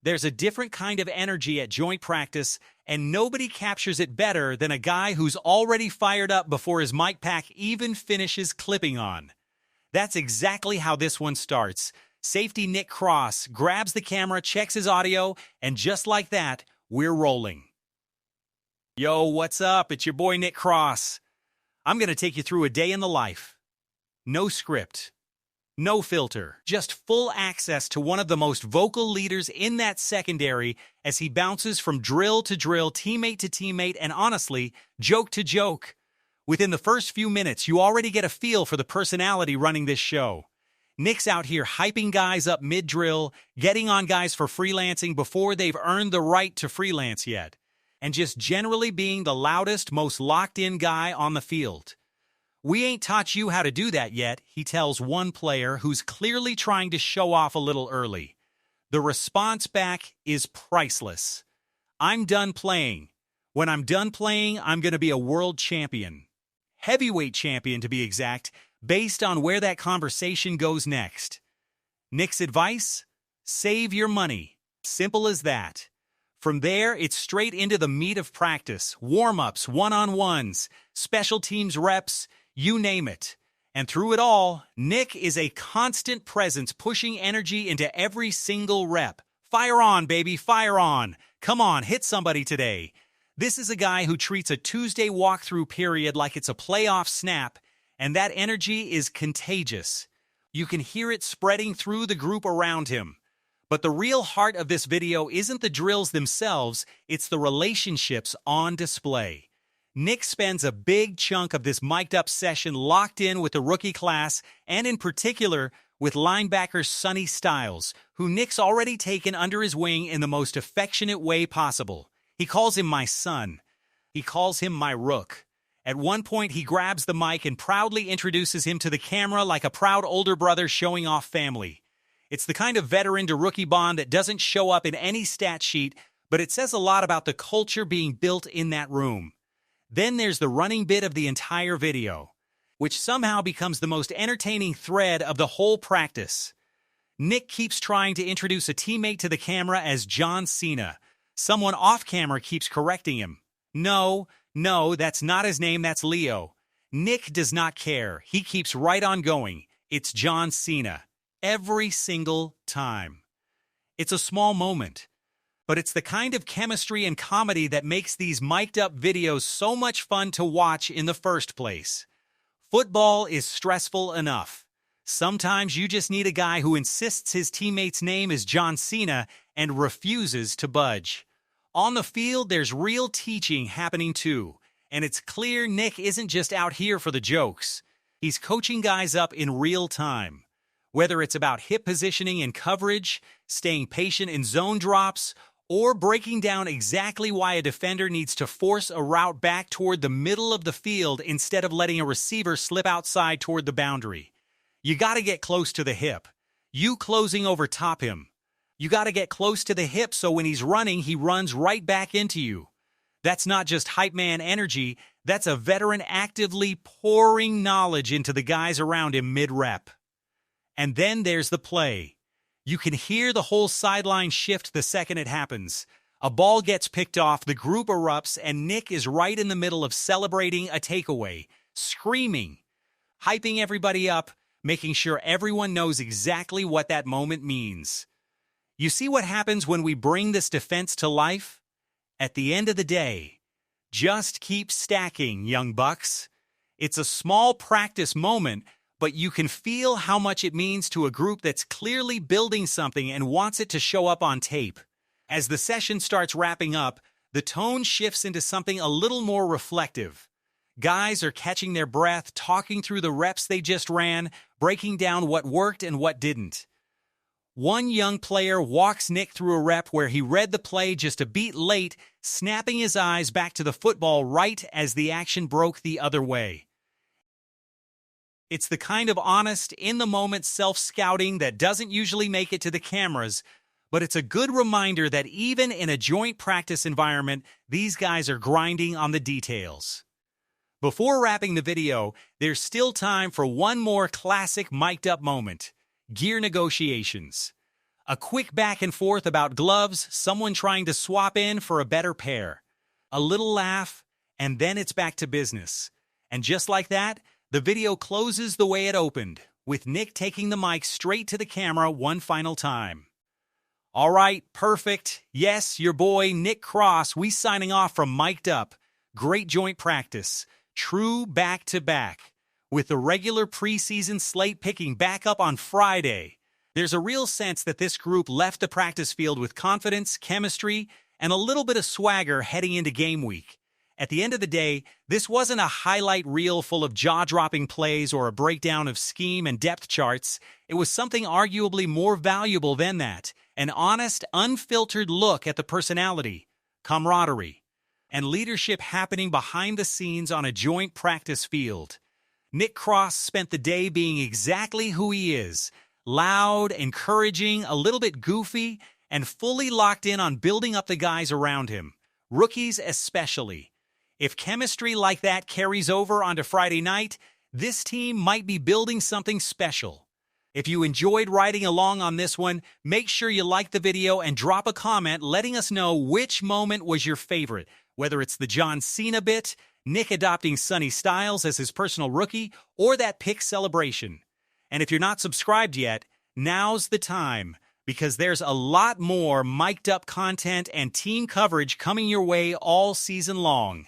There's a different kind of energy at joint practice, and nobody captures it better than a guy who's already fired up before his mic pack even finishes clipping on. That's exactly how this one starts. Safety Nick Cross grabs the camera, checks his audio, and just like that, we're rolling. Yo, what's up? It's your boy Nick Cross. I'm going to take you through a day in the life. No script. No filter, just full access to one of the most vocal leaders in that secondary as he bounces from drill to drill, teammate to teammate, and honestly, joke to joke. Within the first few minutes, you already get a feel for the personality running this show. Nick's out here hyping guys up mid-drill, getting on guys for freelancing before they've earned the right to freelance yet, and just generally being the loudest, most locked-in guy on the field. We ain't taught you how to do that yet, he tells one player who's clearly trying to show off a little early. The response back is priceless. I'm done playing. When I'm done playing, I'm going to be a world champion. Heavyweight champion, to be exact, based on where that conversation goes next. Nick's advice? Save your money. Simple as that. From there, it's straight into the meat of practice, warm-ups, one-on-ones, special teams reps, you name it. And through it all, Nick is a constant presence pushing energy into every single rep. Fire on, baby, fire on. Come on, hit somebody today. This is a guy who treats a Tuesday walkthrough period like it's a playoff snap, and that energy is contagious. You can hear it spreading through the group around him. But the real heart of this video isn't the drills themselves, it's the relationships on display. Nick spends a big chunk of this mic'd-up session locked in with the rookie class, and in particular, with linebacker Sonny Styles, who Nick's already taken under his wing in the most affectionate way possible. He calls him my son. He calls him my rook. At one point, he grabs the mic and proudly introduces him to the camera like a proud older brother showing off family. It's the kind of veteran-to-rookie bond that doesn't show up in any stat sheet, but it says a lot about the culture being built in that room. Then there's the running bit of the entire video, which somehow becomes the most entertaining thread of the whole practice. Nick keeps trying to introduce a teammate to the camera as John Cena. Someone off-camera keeps correcting him. No, that's not his name, that's Leo. Nick does not care. He keeps right on going. It's John Cena. Every single time. It's a small moment, but it's the kind of chemistry and comedy that makes these mic'd-up videos so much fun to watch in the first place. Football is stressful enough. Sometimes you just need a guy who insists his teammate's name is John Cena and refuses to budge. On the field, there's real teaching happening too, and it's clear Nick isn't just out here for the jokes. He's coaching guys up in real time. Whether it's about hip positioning and coverage, staying patient in zone drops, or breaking down exactly why a defender needs to force a route back toward the middle of the field instead of letting a receiver slip outside toward the boundary. You gotta get close to the hip. You closing over top him. You gotta get close to the hip so when he's running, he runs right back into you. That's not just hype man energy, that's a veteran actively pouring knowledge into the guys around him mid-rep. And then there's the play. You can hear the whole sideline shift the second it happens. A ball gets picked off, the group erupts, and Nick is right in the middle of celebrating a takeaway, screaming, hyping everybody up, making sure everyone knows exactly what that moment means. You see what happens when we bring this defense to life? At the end of the day, just keep stacking, young bucks. It's a small practice moment, but you can feel how much it means to a group that's clearly building something and wants it to show up on tape. As the session starts wrapping up, the tone shifts into something a little more reflective. Guys are catching their breath, talking through the reps they just ran, breaking down what worked and what didn't. One young player walks Nick through a rep where he read the play just a beat late, snapping his eyes back to the football right as the action broke the other way. It's the kind of honest, in-the-moment self-scouting that doesn't usually make it to the cameras, but it's a good reminder that even in a joint practice environment, these guys are grinding on the details. Before wrapping the video, there's still time for one more classic mic'd-up moment: gear negotiations. A quick back and forth about gloves, someone trying to swap in for a better pair. A little laugh, and then it's back to business. And just like that, the video closes the way it opened, with Nick taking the mic straight to the camera one final time. All right, perfect. Yes, your boy, Nick Cross, we signing off from Mic'd Up. Great joint practice. True back-to-back. With the regular preseason slate picking back up on Friday, there's a real sense that this group left the practice field with confidence, chemistry, and a little bit of swagger heading into game week. At the end of the day, this wasn't a highlight reel full of jaw-dropping plays or a breakdown of scheme and depth charts. It was something arguably more valuable than that. An honest, unfiltered look at the personality, camaraderie, and leadership happening behind the scenes on a joint practice field. Nick Cross spent the day being exactly who he is, loud, encouraging, a little bit goofy, and fully locked in on building up the guys around him, rookies especially. If chemistry like that carries over onto Friday night, this team might be building something special. If you enjoyed riding along on this one, make sure you like the video and drop a comment letting us know which moment was your favorite, whether it's the John Cena bit, Nick adopting Sonny Styles as his personal rookie, or that pick celebration. And if you're not subscribed yet, now's the time, because there's a lot more mic'd up content and team coverage coming your way all season long.